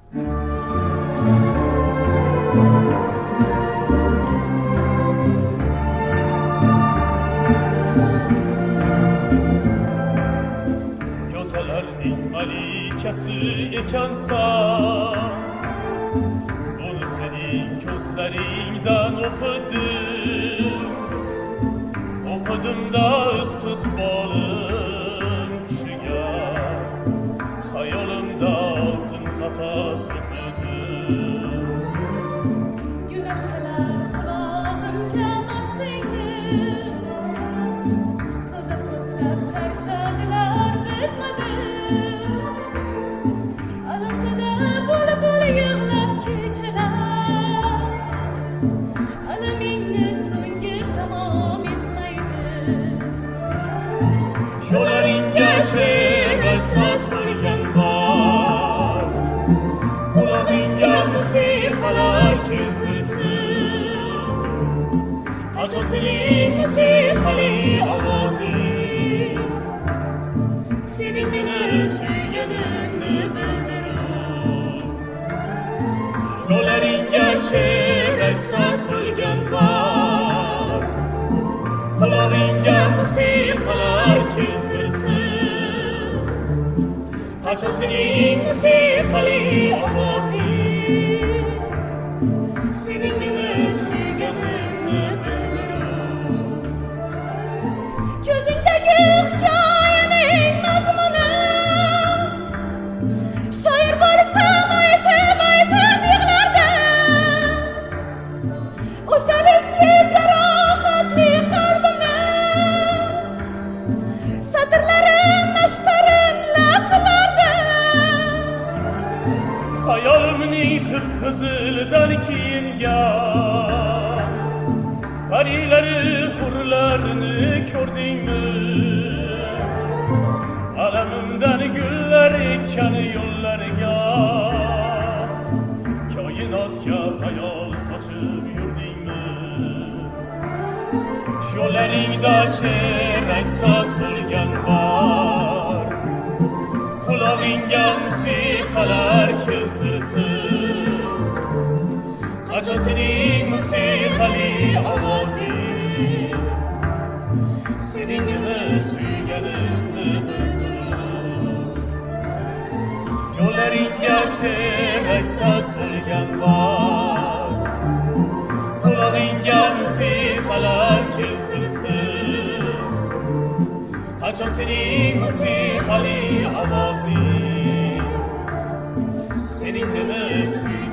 Yozalarning malikasi ekansan, buni sening ko'zlaringdan o'qidim-da istiqbolim tushiga, xayolimda oltin qafas o'qidim. Yurashlar qulog'imga madhingni, so'zlab charchadilar bitmadi. Alamzada bo'lib yig'lab kechalar, alamingni so'nggi tamom etmaydi. Yo'laringga she'r aytsa so'rgan bor, qulog'ingga musiqalar keltirsin. Qachon sening musiqali ovozing sening meni suyganingni bildirur. Yo'laringga she'r aytsa so'rgan bor, qulog'ingga musiqalar keltirsin. Qachon sening musiqali ovozing sening meni suyganingni bildirur. Ko'zingdagi hikoyaning mazmuni, shoir bo'lsam aytib yig'lardim. O'sha eski jarohatli qalbimni, satrlarin nashtarinlatilardim. Hayolimning qip-qizildan kiyingan parilari hurlarini ko'rdingmi? Alamimdan gullar ekkan yo'llarga, koinotga xayol sochib yurdingmi? Yo'llaringda she'r aytsa so'rgan bor, qulog'ingga musiqalar keltirsin. Qachon sening musiqali ovozing sening meni suyganingni bildirur. Yo'llaringga she'r aytsa so'rgan bor, qulog'ingga musiqalar keltirsin. Qachon sening musiqali ovozing sening meni suyganingni